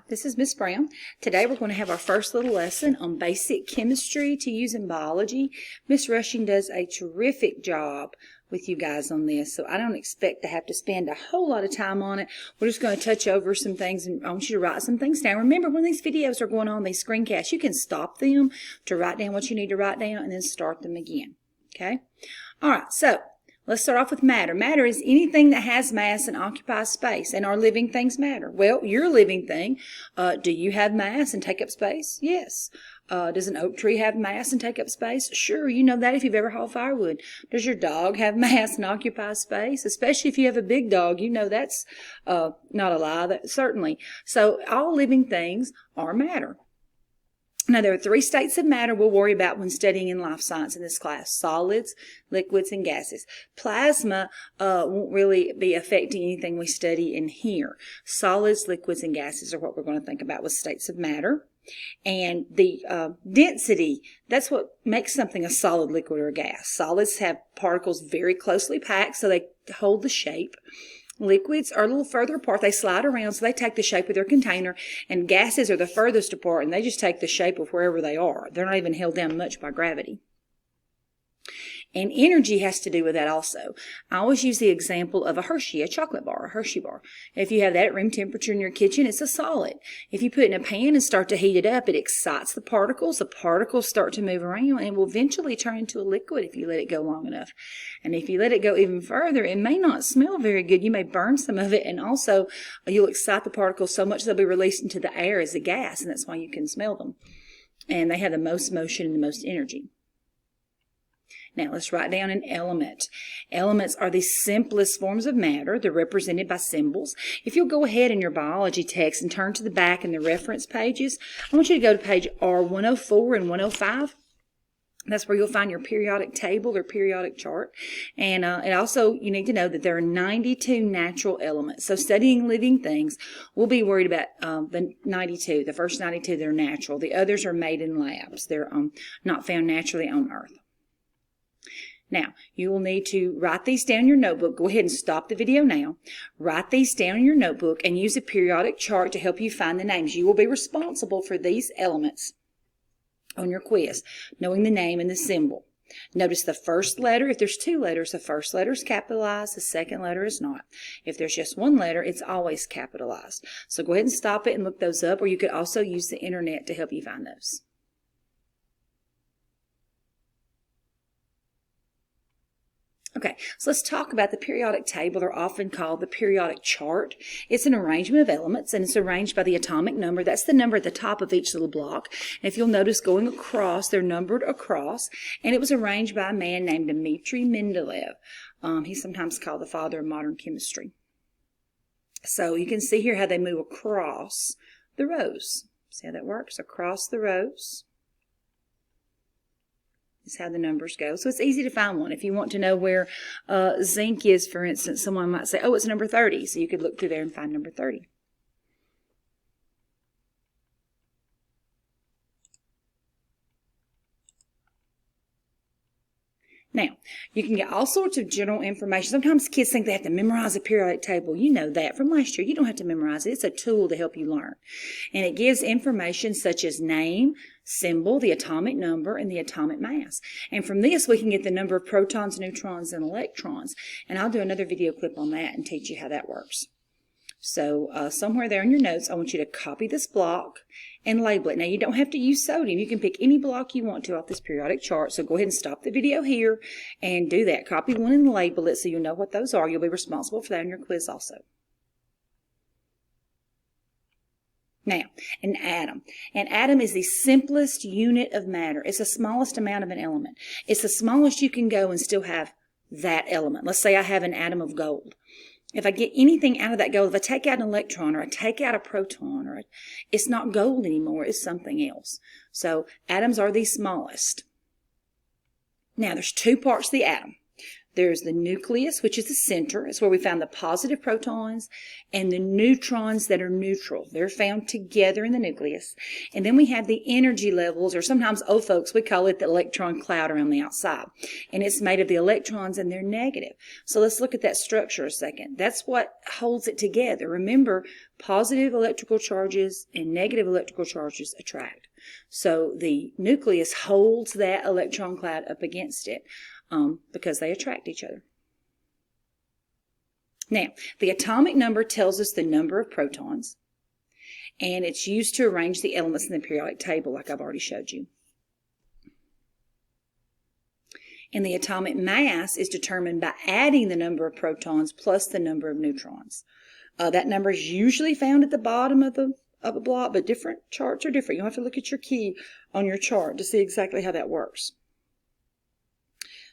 this is Miss Brown. Today we're going to have our first little lesson on basic chemistry to use in biology. Miss Rushing does a terrific job with you guys on this, so I don't expect to have to spend a whole lot of time on it. We're just going to touch over some things, and I want you to write some things down. Remember, when these videos are going on, these screencasts, you can stop them to write down what you need to write down and then start them again. Okay? All right, so let's start off with matter. Matter is anything that has mass and occupies space. And are living things matter? Well, you're a living thing. Do you have mass and take up space? Yes. Does an oak tree have mass and take up space? Sure, you know that if you've ever hauled firewood. Does your dog have mass and occupy space? Especially if you have a big dog, you know that's not a lie. Certainly. So all living things are matter. Now, there are three states of matter we'll worry about when studying in life science in this class: solids, liquids, and gases. Plasma won't really be affecting anything we study in here. Solids, liquids, and gases are what we're going to think about with states of matter. And the density, that's what makes something a solid, liquid, or a gas. Solids have particles very closely packed, so they hold the shape. Liquids are a little further apart. They slide around, so they take the shape of their container. And gases are the furthest apart, and they just take the shape of wherever they are. They're not even held down much by gravity. And energy has to do with that also. I always use the example of a Hershey, a chocolate bar, a Hershey bar. If you have that at room temperature in your kitchen, it's a solid. If you put it in a pan and start to heat it up, it excites the particles. The particles start to move around and will eventually turn into a liquid if you let it go long enough. And if you let it go even further, it may not smell very good. You may burn some of it, and also you'll excite the particles so much they'll be released into the air as a gas, and that's why you can smell them. And they have the most motion and the most energy. Now, let's write down an element. Elements are the simplest forms of matter. They're represented by symbols. If you'll go ahead in your biology text and turn to the back in the reference pages, I want you to go to page R104 and 105. That's where you'll find your periodic table or periodic chart. And also, you need to know that there are 92 natural elements. So studying living things, we'll be worried about the 92. The first 92, they're natural. The others are made in labs. They're not found naturally on Earth. Now, you will need to write these down in your notebook. Go ahead and stop the video now. Write these down in your notebook and use a periodic chart to help you find the names. You will be responsible for these elements on your quiz, knowing the name and the symbol. Notice the first letter. If there's two letters, the first letter is capitalized, the second letter is not. If there's just one letter, it's always capitalized. So go ahead and stop it and look those up, or you could also use the internet to help you find those. Okay, so let's talk about the periodic table, or often called the periodic chart. It's an arrangement of elements, and it's arranged by the atomic number. That's the number at the top of each little block. And if you'll notice going across, they're numbered across, and it was arranged by a man named Dmitri Mendeleev. He's sometimes called the father of modern chemistry. So you can see here how they move across the rows. See how that works? Across the rows is how the numbers go. So it's easy to find one. If you want to know where zinc is, for instance, someone might say, oh, it's number 30. So you could look through there and find number 30. Now, you can get all sorts of general information. Sometimes kids think they have to memorize a periodic table. You know that from last year. You don't have to memorize it. It's a tool to help you learn. And it gives information such as name, symbol, the atomic number, and the atomic mass. And from this, we can get the number of protons, neutrons, and electrons. And I'll do another video clip on that and teach you how that works. So somewhere there in your notes, I want you to copy this block and label it. Now, you don't have to use sodium. You can pick any block you want to off this periodic chart. So go ahead and stop the video here and do that. Copy one and label it so you'll know what those are. You'll be responsible for that in your quiz also. Now, an atom. An atom is the simplest unit of matter. It's the smallest amount of an element. It's the smallest you can go and still have that element. Let's say I have an atom of gold. If I get anything out of that gold, if I take out an electron or I take out a proton, it's not gold anymore, it's something else. So atoms are the smallest. Now, there's two parts of the atom. There's the nucleus, which is the center. It's where we found the positive protons, and the neutrons that are neutral. They're found together in the nucleus. And then we have the energy levels, or sometimes old folks, we call it the electron cloud around the outside. And it's made of the electrons, and they're negative. So let's look at that structure a second. That's what holds it together. Remember, positive electrical charges and negative electrical charges attract. So the nucleus holds that electron cloud up against it because they attract each other. Now, the atomic number tells us the number of protons, and it's used to arrange the elements in the periodic table, like I've already showed you. And the atomic mass is determined by adding the number of protons plus the number of neutrons. That number is usually found at the bottom of a block, but different charts are different. You'll have to look at your key on your chart to see exactly how that works.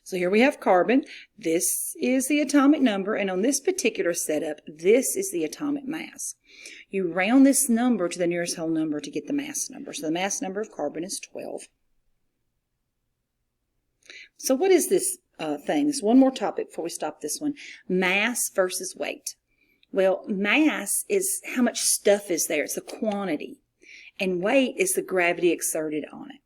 So here we have carbon. This is the atomic number, and on this particular setup, this is the atomic mass. You round this number to the nearest whole number to get the mass number. So the mass number of carbon is 12. So what is this thing? This one more topic before we stop this one. Mass versus weight. Well, mass is how much stuff is there. It's the quantity. And weight is the gravity exerted on it.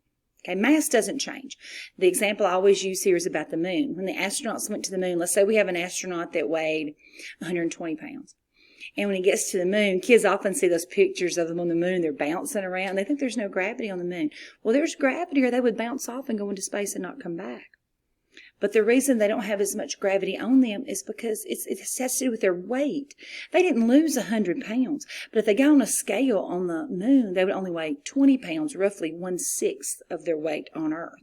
Okay, mass doesn't change. The example I always use here is about the moon. When the astronauts went to the moon, let's say we have an astronaut that weighed 120 pounds. And when he gets to the moon, kids often see those pictures of them on the moon. They're bouncing around. They think there's no gravity on the moon. Well, there's gravity, or they would bounce off and go into space and not come back. But the reason they don't have as much gravity on them is because it has to do with their weight. They didn't lose 100 pounds, but if they got on a scale on the moon, they would only weigh 20 pounds, roughly 1/6 of their weight on Earth.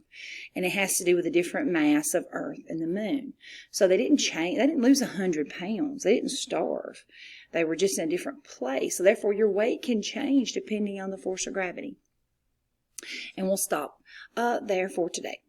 And it has to do with the different mass of Earth and the moon. So they didn't change. They didn't lose 100 pounds. They didn't starve. They were just in a different place. So therefore, your weight can change depending on the force of gravity. And we'll stop there for today.